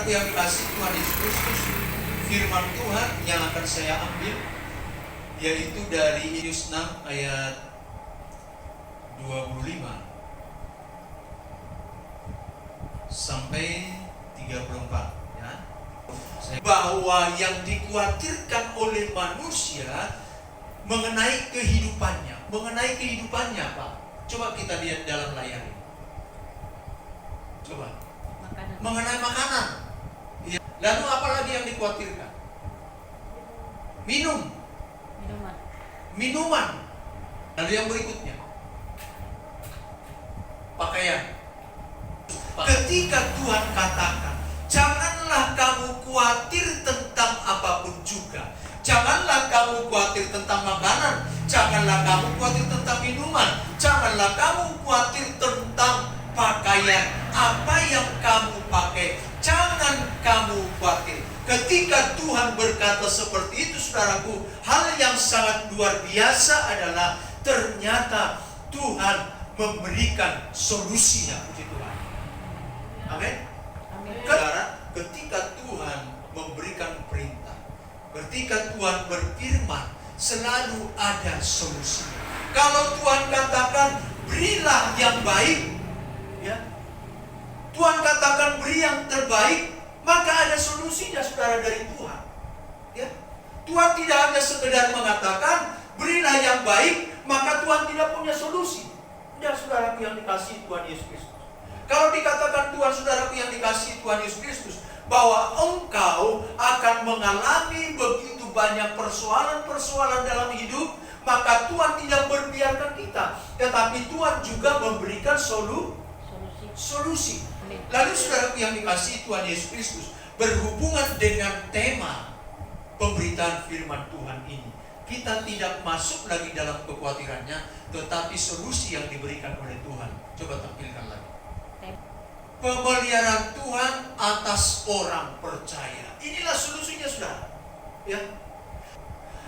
Saudaraku yang dikasihi Tuhan Yesus Kristus, firman Tuhan yang akan saya ambil yaitu dari Yunus 6 ayat 25 sampai 34 ya. Bahwa yang dikhawatirkan oleh manusia mengenai kehidupannya Pak. Coba kita lihat dalam layar ini. Coba. Mengenai makanan. Ya. Lalu apa lagi yang dikhawatirkan? Minuman. Lalu yang berikutnya, pakaian. Ketika Tuhan katakan, janganlah kamu khawatir tentang apapun juga. Janganlah kamu khawatir tentang makanan. Janganlah kamu khawatir tentang minuman. Janganlah kamu khawatir tentang pakaian. Apa yang kamu pakai, jangan kamu khawatir. Ketika Tuhan berkata seperti itu, saudaraku, hal yang sangat luar biasa adalah ternyata Tuhan memberikan solusinya. Puji Tuhan. Amin. Saudara, ketika Tuhan memberikan perintah, ketika Tuhan berfirman, selalu ada solusinya. Kalau Tuhan katakan berilah yang baik, ya, Tuhan katakan beri yang terbaik, maka ada solusinya, saudara, dari Tuhan. Ya. Tuhan tidak hanya sekedar mengatakan berilah yang baik, maka Tuhan tidak punya solusi. Tidak, saudaraku yang dikasihi Tuhan Yesus Kristus. Kalau dikatakan Tuhan, saudaraku yang dikasihi Tuhan Yesus Kristus, bahwa engkau akan mengalami begitu banyak persoalan-persoalan dalam hidup, maka Tuhan tidak membiarkan kita, tetapi Tuhan juga memberikan solusi. Lalu saudaraku yang dikasihi Tuhan Yesus Kristus, berhubungan dengan tema pemberitaan firman Tuhan ini, kita tidak masuk lagi dalam kekhawatirannya, tetapi solusi yang diberikan oleh Tuhan. Coba tampilkan lagi. Pemeliharaan Tuhan atas orang percaya. Inilah solusinya, saudara. Ya.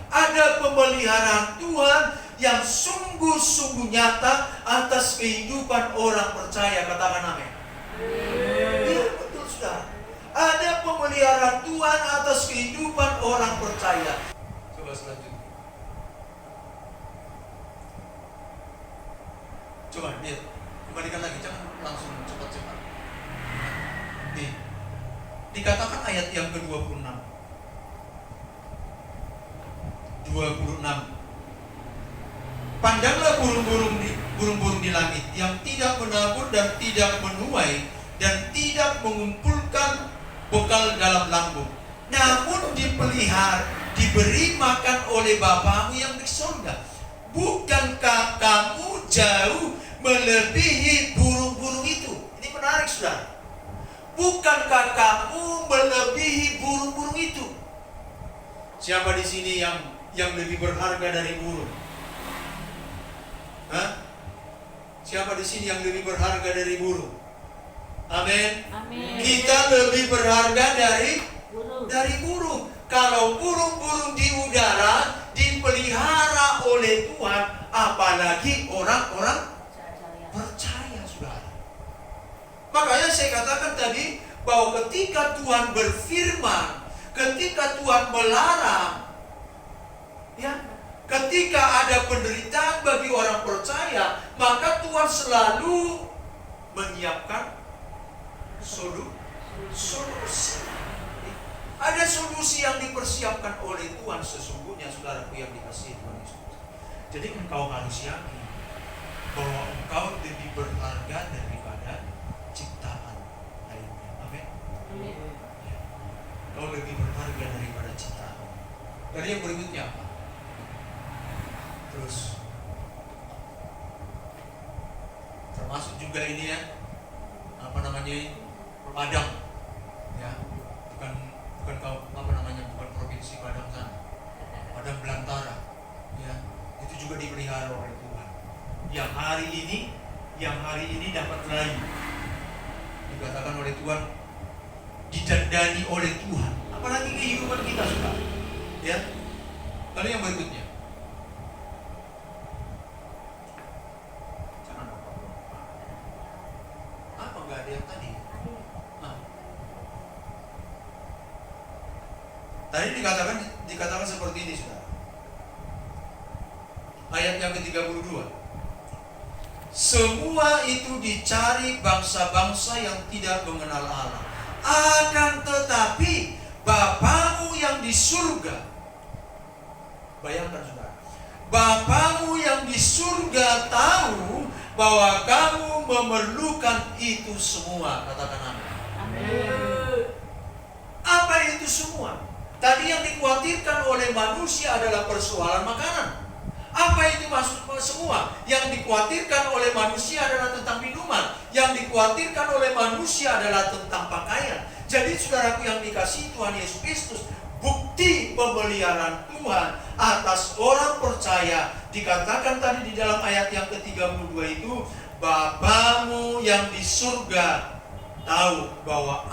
Ada pemeliharaan Tuhan yang sungguh-sungguh nyata atas kehidupan orang percaya. Katakan amin. Iya, betul, saudara. Ada pemeliharaan Tuhan atas kehidupan orang percaya. Coba selanjutnya. Coba lihat. Kembalikan lagi, jangan langsung cepat-cepat. Nih. Dikatakan ayat yang ke-26. 26. Pandanglah burung-burung di langit yang tidak menabur dan tidak menuai dan tidak mengumpulkan bekal dalam lambung, namun dipelihara, diberi makan oleh Bapamu yang di surga. Bukankah kamu jauh melebihi burung-burung itu? Ini menarik, saudara. Bukankah kamu melebihi burung-burung itu? Siapa di sini yang lebih berharga dari burung? Hah? Siapa di sini yang lebih berharga dari burung? Amin. Kita lebih berharga dari burung. Kalau burung-burung di udara dipelihara oleh Tuhan, apalagi orang-orang percaya, saudara. Makanya saya katakan tadi bahwa ketika Tuhan berfirman, ketika Tuhan melarang, ya, ketika ada penderitaan bagi orang percaya, maka Tuhan selalu menyiapkan solusi. Ada solusi yang dipersiapkan oleh Tuhan sesungguhnya, saudaraku yang dikasihi Tuhan Yesus. Jadi engkau harus yakin bahwa engkau lebih berharga daripada ciptaan lainnya. Amin. Engkau lebih berharga daripada ciptaan. Dari yang berikutnya apa? Terus termasuk juga ini ya, apa namanya, Padang, ya, bukan provinsi Padang sana, Padang belantara, ya, itu juga dipelihara oleh Tuhan. Yang hari ini dapat merayu, dikatakan oleh Tuhan, didandani oleh Tuhan. Apalagi kehidupan kita, saudara, ya. Lalu yang berikutnya, apa nggak ada yang tadi? Tadi dikatakan seperti ini, saudara. Ayat yang ke-32. Semua itu dicari bangsa-bangsa yang tidak mengenal Allah. Akan tetapi Bapamu yang di surga, bayangkan saudara, Bapamu yang di surga tahu bahwa kamu memerlukan itu semua. Katakan amin. Amin. Apa itu semua? Tadi yang dikhawatirkan oleh manusia adalah persoalan makanan. Apa itu maksud semua? Yang dikhawatirkan oleh manusia adalah tentang minuman. Yang dikhawatirkan oleh manusia adalah tentang pakaian. Jadi saudaraku yang dikasihi Tuhan Yesus Kristus, bukti pemeliharaan Tuhan atas orang percaya dikatakan tadi di dalam ayat yang ke-32 itu, Bapamu yang di surga tahu bahwa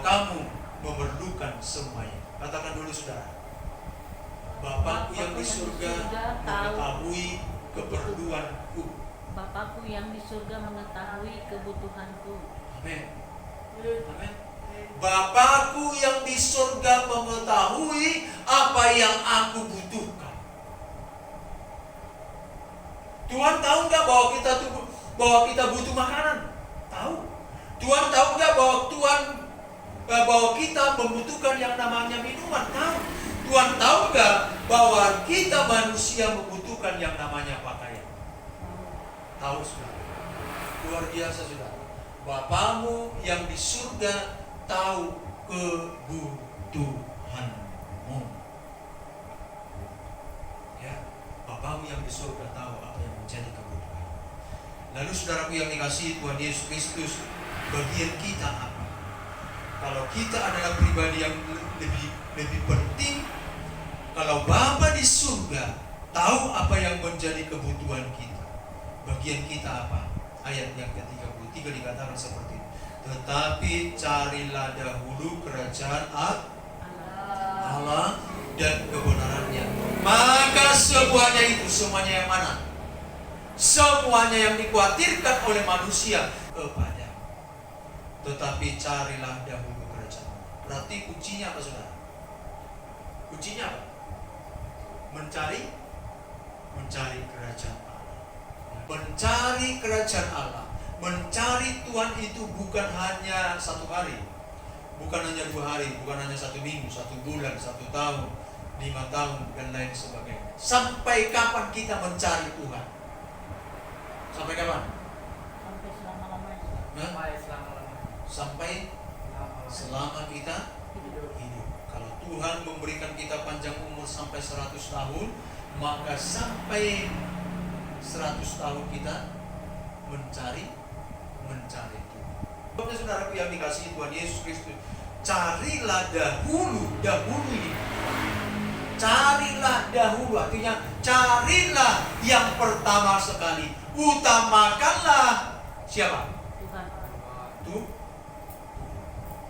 kamu memerlukan semuanya. Katakan dulu saudara. Bapakku yang di surga mengetahui keperluanku. Bapakku yang di surga mengetahui kebutuhanku. Amin. Amin. Bapakku yang di surga mengetahui apa yang aku butuhkan. Tuhan tahu nggak bahwa kita butuh makanan? Tahu. Tuhan tahu nggak bahwa kita membutuhkan yang namanya minuman? Tahu. Tuhan tahu nggak bahwa kita manusia membutuhkan yang namanya pakaian? Tahu sudah. Luar biasa sudah. Bapamu yang di surga tahu kebutuhanmu. Ya, Bapamu yang di surga tahu apa yang menjadi kebutuhan. Lalu saudaraku yang dikasihi Tuhan Yesus Kristus, bagian kita apa? Kalau kita adalah pribadi yang lebih penting, kalau Bapa di surga tahu apa yang menjadi kebutuhan kita, bagian kita apa? Ayat yang ke-33 dikatakan seperti ini. Tetapi carilah dahulu kerajaan Allah dan kebenarannya, maka semuanya yang mana? Semuanya yang dikhawatirkan oleh manusia kepada. Tetapi carilah dahulu kerajaan Allah. Berarti kuncinya apa saudara? Kuncinya apa? Mencari kerajaan Allah. Mencari kerajaan Allah, mencari Tuhan itu bukan hanya satu hari, bukan hanya 2 hari, bukan hanya 1 minggu, 1 bulan, 1 tahun, 5 tahun, dan lain sebagainya. Sampai kapan kita mencari Tuhan? Sampai kapan? Sampai selama-lamanya. Sampai selama kita hidup. Kalau Tuhan memberikan kita panjang umur sampai 100 tahun, maka sampai 100 tahun kita mencari Tuhan. Bapak saudaraku yang dikasihi Tuhan Yesus Kristus, carilah dahulu ini. Carilah dahulu, artinya carilah yang pertama sekali. Utamakanlah siapa? Tuhan. Tuh.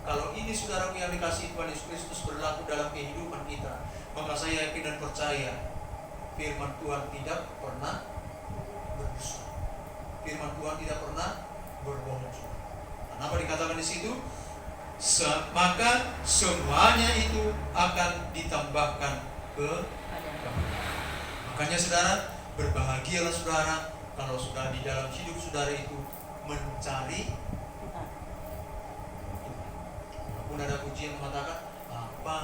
Kalau ini saudaraku yang dikasihi Tuhan Yesus Kristus berlaku dalam kehidupan kita, maka saya yakin dan percaya firman Tuhan tidak pernah berdusta. Firman Tuhan tidak pernah berbohong. Kenapa dikatakan di situ? Maka semuanya itu akan ditambahkan ke makanya saudara, berbahagialah saudara kalau sudah di dalam hidup saudara itu mencari Tuhan. Walaupun ada pujian mengatakan apa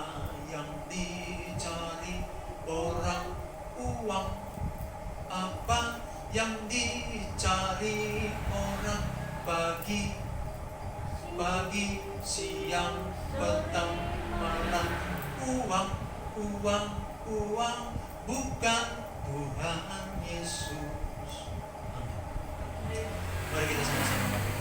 yang dicari orang uang, apa yang dicari orang pagi, siang, petang, malam. Uang bukan Tuhan Yesus. Amin. Mari kita sama-sama